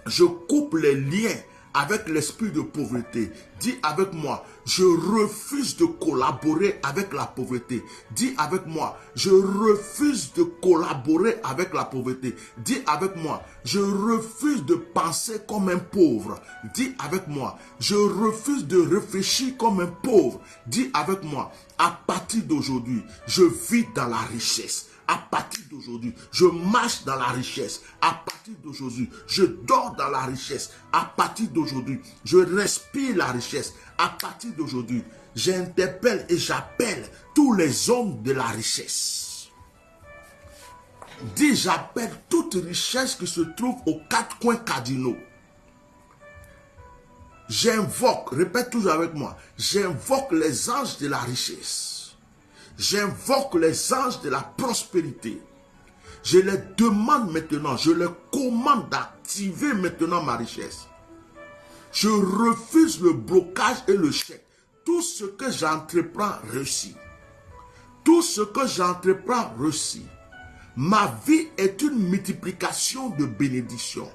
Je coupe les liens avec l'esprit de pauvreté. Dis avec moi, je refuse de collaborer avec la pauvreté. Dis avec moi, je refuse de collaborer avec la pauvreté. Dis avec moi, je refuse de penser comme un pauvre. Dis avec moi, je refuse de réfléchir comme un pauvre. Dis avec moi, à partir d'aujourd'hui, je vis dans la richesse. À partir d'aujourd'hui, je marche dans la richesse. À partir d'aujourd'hui, je dors dans la richesse. À partir d'aujourd'hui, je respire la richesse. À partir d'aujourd'hui, j'interpelle et j'appelle tous les hommes de la richesse. Dis, j'appelle toute richesse qui se trouve aux 4 coins cardinaux. J'invoque, répète toujours avec moi, j'invoque les anges de la richesse. J'invoque les anges de la prospérité. Je les demande maintenant, je les commande d'activer maintenant ma richesse. Je refuse le blocage et le chèque. Tout ce que j'entreprends réussit. Tout ce que j'entreprends réussit. Ma vie est une multiplication de bénédictions.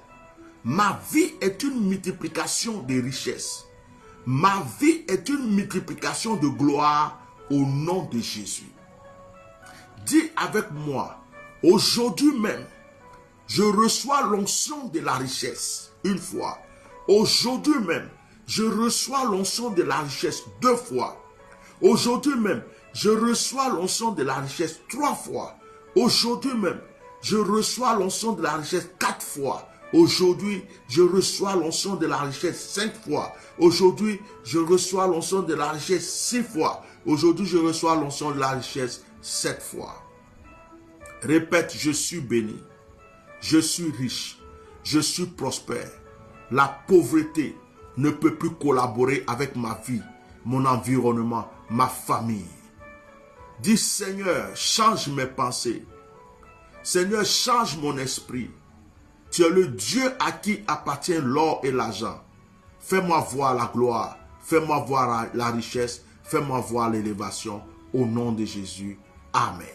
Ma vie est une multiplication de richesses. Ma vie est une multiplication de gloire. Au nom de Jésus. Dis avec moi, aujourd'hui même, je reçois l'onction de la richesse. Une fois. Aujourd'hui même, je reçois l'onction de la richesse 2 fois. Aujourd'hui même, je reçois l'onction de la richesse 3 fois. Aujourd'hui même, je reçois l'onction de la richesse 4 fois. Aujourd'hui, je reçois l'onction de la richesse 5 fois. Aujourd'hui, je reçois l'onction de la richesse 6 fois. Aujourd'hui, je reçois l'onction de la richesse 7 fois. Répète, je suis béni. Je suis riche. Je suis prospère. La pauvreté ne peut plus collaborer avec ma vie, mon environnement, ma famille. Dis, Seigneur, change mes pensées. Seigneur, change mon esprit. Tu es le Dieu à qui appartient l'or et l'argent. Fais-moi voir la gloire. Fais-moi voir la richesse. Fais-moi voir l'élévation. Au nom de Jésus. Amen.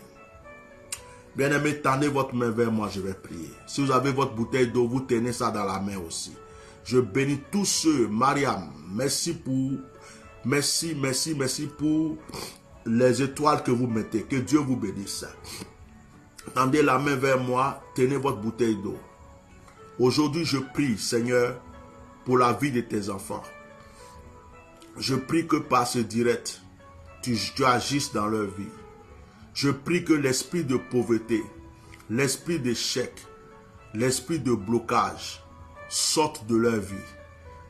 Bien-aimés, tendez votre main vers moi, je vais prier. Si vous avez votre bouteille d'eau, vous tenez ça dans la main aussi. Je bénis tous ceux, Mariam, merci pour les étoiles que vous mettez. Que Dieu vous bénisse. Tendez la main vers moi, tenez votre bouteille d'eau. Aujourd'hui, je prie, Seigneur, pour la vie de tes enfants. Je prie que par ce direct, tu agisses dans leur vie. Je prie que l'esprit de pauvreté, l'esprit d'échec, l'esprit de blocage sorte de leur vie.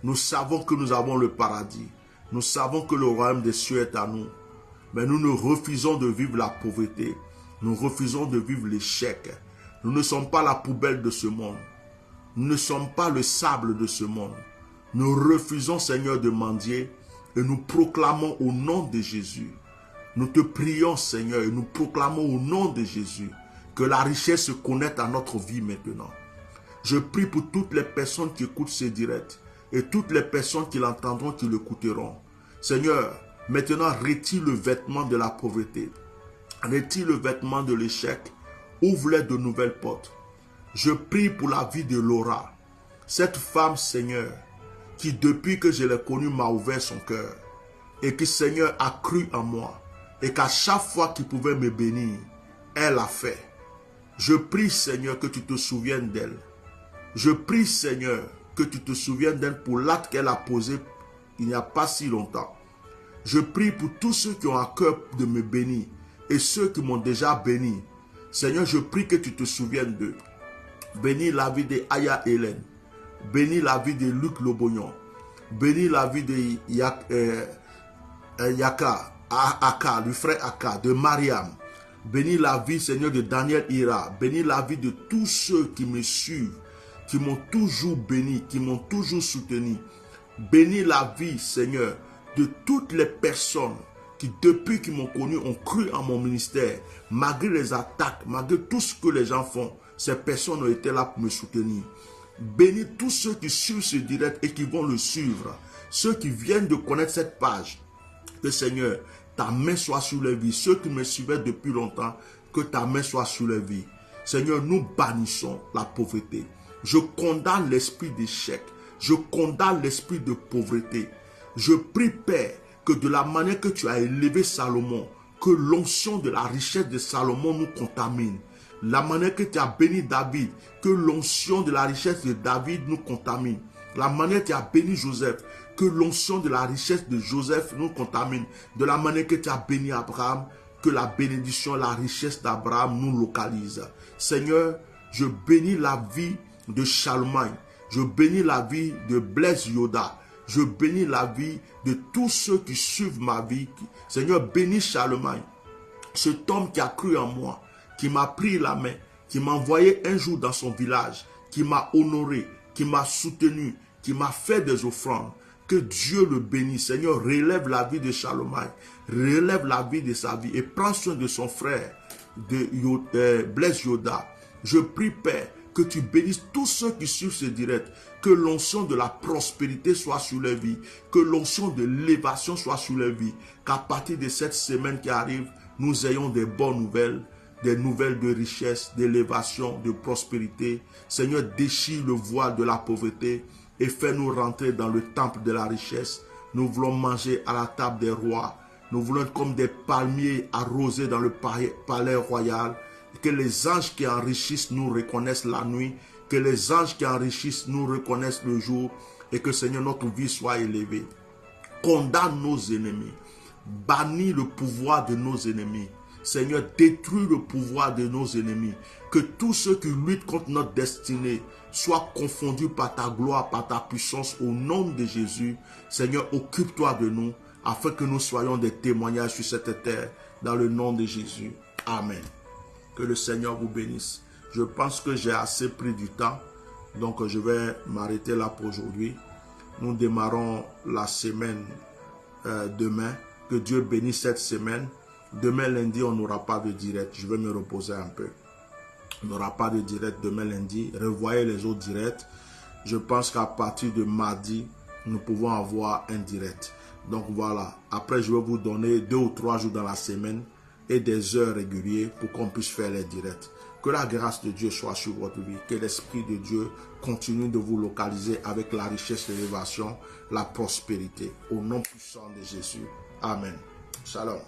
Nous savons que nous avons le paradis. Nous savons que le royaume des cieux est à nous. Mais nous nous refusons de vivre la pauvreté. Nous refusons de vivre l'échec. Nous ne sommes pas la poubelle de ce monde. Nous ne sommes pas le sable de ce monde. Nous refusons, Seigneur, de mendier et nous proclamons au nom de Jésus. Nous te prions, Seigneur, et nous proclamons au nom de Jésus que la richesse se connecte à notre vie maintenant. Je prie pour toutes les personnes qui écoutent ce direct et toutes les personnes qui l'entendront, qui l'écouteront. Seigneur, maintenant retire le vêtement de la pauvreté. Retire le vêtement de l'échec. Ouvre-les de nouvelles portes. Je prie pour la vie de Laura. Cette femme, Seigneur, qui depuis que je l'ai connue m'a ouvert son cœur. Et qui, Seigneur, a cru en moi. Et qu'à chaque fois qu'il pouvait me bénir, elle a fait. Je prie, Seigneur, que tu te souviennes d'elle. Je prie, Seigneur, que tu te souviennes d'elle pour l'acte qu'elle a posé il n'y a pas si longtemps. Je prie pour tous ceux qui ont à cœur de me bénir et ceux qui m'ont déjà béni. Seigneur, je prie que tu te souviennes d'eux. Bénis la vie de Aya Hélène. Bénis la vie de Luc Lobognon. Bénis la vie de Yaka, Aka, le frère Aka, de Mariam. Bénis la vie, Seigneur, de Daniel Ira. Bénis la vie de tous ceux qui me suivent, qui m'ont toujours béni, qui m'ont toujours soutenu. Bénis la vie, Seigneur, de toutes les personnes qui, depuis qu'ils m'ont connu, ont cru en mon ministère. Malgré les attaques, malgré tout ce que les gens font, ces personnes ont été là pour me soutenir. Bénis tous ceux qui suivent ce direct et qui vont le suivre. Ceux qui viennent de connaître cette page. Que, Seigneur, ta main soit sur leur vie. Ceux qui me suivaient depuis longtemps, que ta main soit sur leur vie. Seigneur, nous bannissons la pauvreté. Je condamne l'esprit d'échec. Je condamne l'esprit de pauvreté. Je prie, Père, que de la manière que tu as élevé Salomon, que l'onction de la richesse de Salomon nous contamine. La manière que tu as béni David, que l'onction de la richesse de David nous contamine. La manière que tu as béni Joseph, que l'onction de la richesse de Joseph nous contamine. De la manière que tu as béni Abraham, que la bénédiction, la richesse d'Abraham nous localise. Seigneur, je bénis la vie de Charlemagne. Je bénis la vie de Blaise Yoda. Je bénis la vie de tous ceux qui suivent ma vie. Seigneur, bénis Charlemagne. Cet homme qui a cru en moi, qui m'a pris la main, qui m'a envoyé un jour dans son village, qui m'a honoré, qui m'a soutenu, qui m'a fait des offrandes. Que Dieu le bénisse. Seigneur, relève la vie de Charlemagne, relève la vie de sa vie et prends soin de son frère, de Blaise Yoda. Je prie, Père, que tu bénisses tous ceux qui suivent ce direct, que l'onction de la prospérité soit sur leur vie, que l'onction de l'élévation soit sur leur vie, qu'à partir de cette semaine qui arrive, nous ayons des bonnes nouvelles, des nouvelles de richesse, d'élévation, de prospérité. Seigneur, déchire le voile de la pauvreté et fais-nous rentrer dans le temple de la richesse. Nous voulons manger à la table des rois. Nous voulons être comme des palmiers arrosés dans le palais royal. Que les anges qui enrichissent nous reconnaissent la nuit. Que les anges qui enrichissent nous reconnaissent le jour. Et que, Seigneur, notre vie soit élevée. Condamne nos ennemis. bannis le pouvoir de nos ennemis. Seigneur, détruis le pouvoir de nos ennemis. Que tous ceux qui luttent contre notre destinée soient confondus par ta gloire, par ta puissance. Au nom de Jésus, Seigneur, occupe-toi de nous afin que nous soyons des témoignages sur cette terre. Dans le nom de Jésus. Amen. Que le Seigneur vous bénisse. Je pense que j'ai assez pris du temps. Donc, je vais m'arrêter là pour aujourd'hui. Nous démarrons la semaine demain. Que Dieu bénisse cette semaine. Demain lundi, on n'aura pas de direct. Je vais me reposer un peu. On n'aura pas de direct demain lundi. Revoyez les autres directs. Je pense qu'à partir de mardi, nous pouvons avoir un direct. Donc voilà. Après, je vais vous donner 2 ou 3 jours dans la semaine et des heures régulières pour qu'on puisse faire les directs. Que la grâce de Dieu soit sur votre vie. Que l'Esprit de Dieu continue de vous localiser avec la richesse, l'élévation, la prospérité. Au nom puissant de Jésus. Amen. Shalom.